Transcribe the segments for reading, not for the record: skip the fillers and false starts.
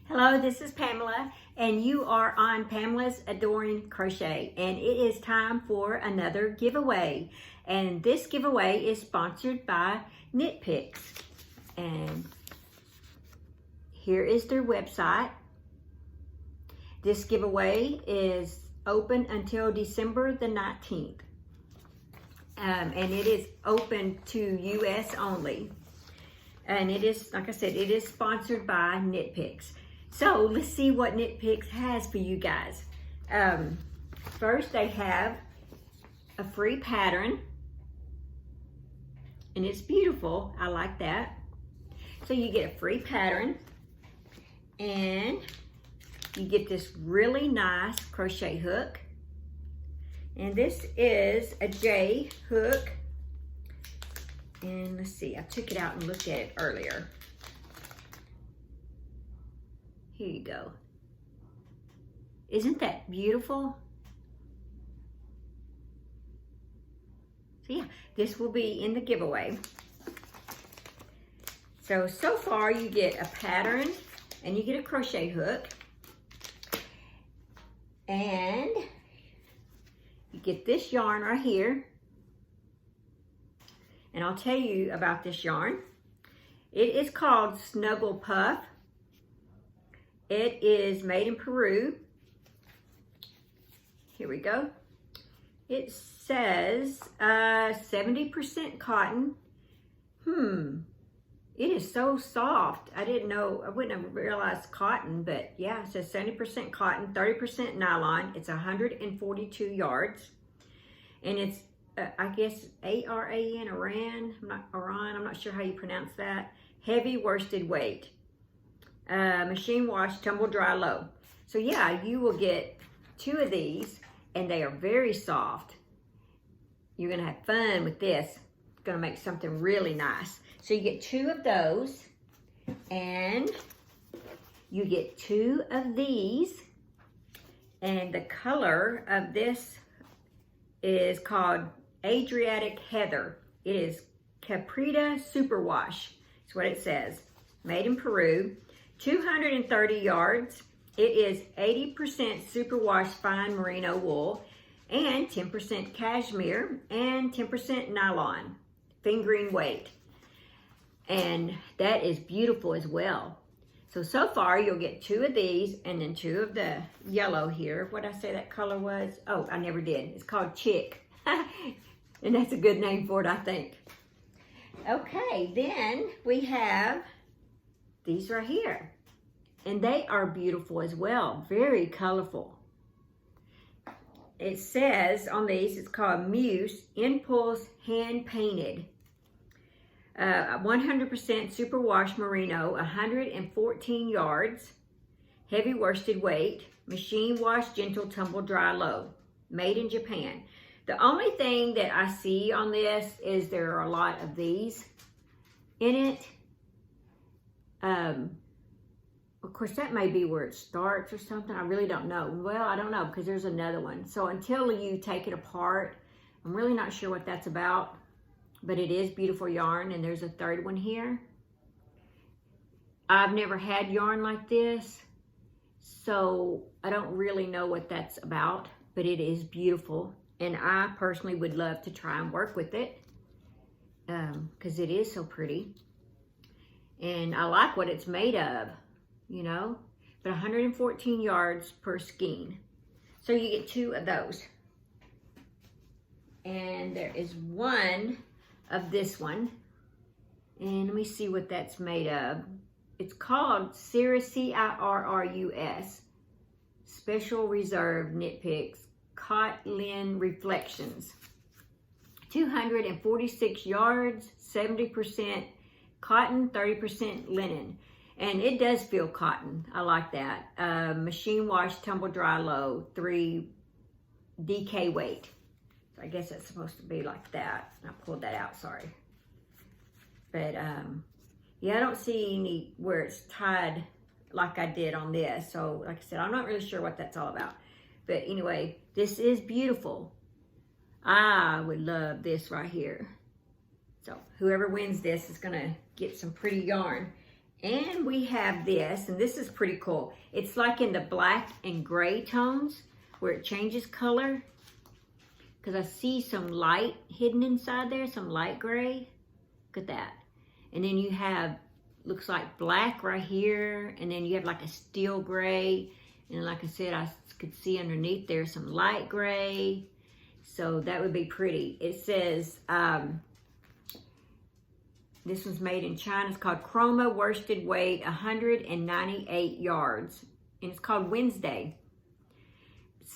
Hello, this is Pamela, and you are on Pamela's Adoring Crochet, and it is time for another giveaway. And this giveaway is sponsored by Knit Picks. And here is their website. This giveaway is open until December the 19th. And it is open to US only. And it is, like I said, it is sponsored by Knit Picks. So let's see what Knit Picks has for you guys. First, they have a free pattern, and it's beautiful. I like that. So you get a free pattern, and you get this really nice crochet hook. And this is a J hook. And let's see, I took it out and looked at it earlier. Here you go. Isn't that beautiful? So yeah, this will be in the giveaway. So far you get a pattern and you get a crochet hook. And you get this yarn right here. And I'll tell you about this yarn. It is called Snuggle Puff. It is made in Peru. Here we go. It says 70% cotton. It is so soft. I didn't know, I wouldn't have realized cotton, but yeah, it says 70% cotton, 30% nylon. It's 142 yards. And it's, I guess, A-R-A-N, Aran, I'm not sure how you pronounce that. Heavy worsted weight. Machine wash, tumble dry low. So yeah, you will get 2 of these, and they are very soft. You're gonna have fun with this. It's gonna make something really nice. So you get 2 of those, and you get 2 of these, and the color of this is called Adriatic Heather. It is Caprita Superwash. That's what it says. Made in Peru. 230 yards. It is 80% superwash fine merino wool and 10% cashmere and 10% nylon. Fingering weight. And that is beautiful as well. So far you'll get 2 of these and then 2 of the yellow here. What did I say that color was? Oh, I never did. It's called Chick. And that's a good name for it, I think. Okay, then we have these right here. And they are beautiful as well. Very colorful. It says on these, it's called Muse Impulse Hand Painted. 100% superwash merino, 114 yards. Heavy worsted weight. Machine wash, gentle, tumble dry low. Made in Japan. The only thing that I see on this is there are a lot of these in it. Of course, that may be where it starts or something. I really don't know. Well, I don't know because there's another one. So until you take it apart, I'm really not sure what that's about. But it is beautiful yarn, and there's a third one here. I've never had yarn like this, so I don't really know what that's about, but it is beautiful. And I personally would love to try and work with it because it is so pretty. And I like what it's made of, you know, but 114 yards per skein. So you get 2 of those. And there is one of this one. And let me see what that's made of. It's called Cirrus, C-I-R-R-U-S, Special Reserve Knit Picks, Cotlin Reflections. 246 yards, 70% cotton, 30% linen. And it does feel cotton. I like that. Machine wash, tumble dry low, 3 DK weight. So I guess it's supposed to be like that. I pulled that out, sorry. But yeah, I don't see any where it's tied like I did on this. So like I said, I'm not really sure what that's all about. But anyway, this is beautiful. I would love this right here. So whoever wins this is gonna get some pretty yarn. And we have this, and this is pretty cool. It's like in the black and gray tones where it changes color. Because I see some light hidden inside there, some light gray. Look at that. And then you have, looks like black right here. And then you have like a steel gray. And like I said, I could see underneath there some light gray. So that would be pretty. It says, this one's made in China. It's called Chroma Worsted Weight, 198 yards. And it's called Wednesday.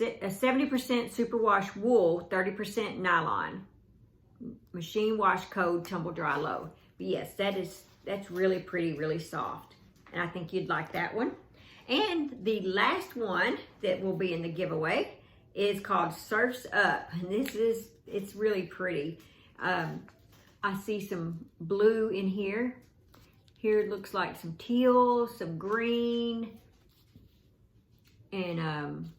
A 70% superwash wool, 30% nylon. Machine wash code, tumble dry low. But yes, that's really pretty, really soft. And I think you'd like that one. And the last one that will be in the giveaway is called Surfs Up. And it's really pretty. I see some blue in here. Here it looks like some teal, some green. And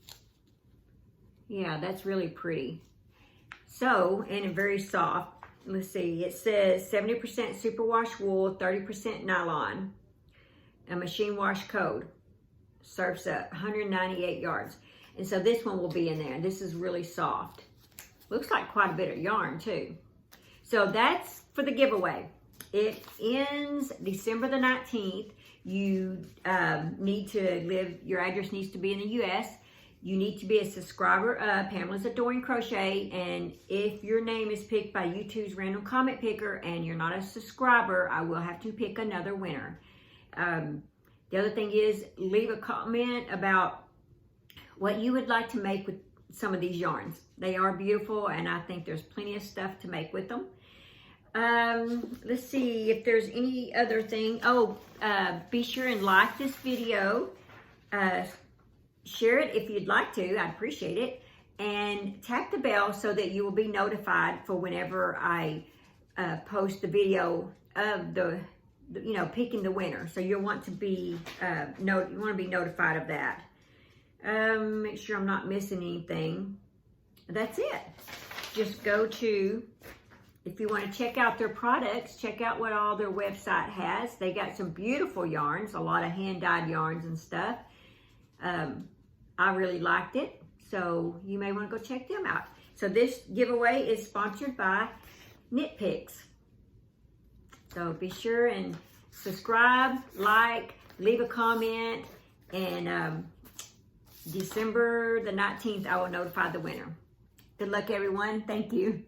yeah, that's really pretty. So, and very soft. Let's see, it says 70% superwash wool, 30% nylon. A machine wash code. Surfs Up, 198 yards. And so this one will be in there. This is really soft. Looks like quite a bit of yarn too. So that's for the giveaway. It ends December the 19th. You need to live, your address needs to be in the U.S. You need to be a subscriber of Pamela's Adoring Crochet. And if your name is picked by YouTube's random comment picker and you're not a subscriber, I will have to pick another winner. The other thing is, leave a comment about what you would like to make with some of these yarns. They are beautiful, and I think there's plenty of stuff to make with them. Let's see if there's any other thing. Oh, be sure and like this video. Share it if you'd like to. I'd appreciate it. And tap the bell so that you will be notified for whenever I post the video of the picking the winner. So you'll want to be notified of that. Make sure I'm not missing anything. That's it. Just go to, if you want to check out their products, check out what all their website has. They got some beautiful yarns, a lot of hand-dyed yarns and stuff. I really liked it, so you may want to go check them out. So this giveaway is sponsored by Knit Picks. So be sure and subscribe, like, leave a comment, and December the 19th, I will notify the winner. Good luck, everyone. Thank you.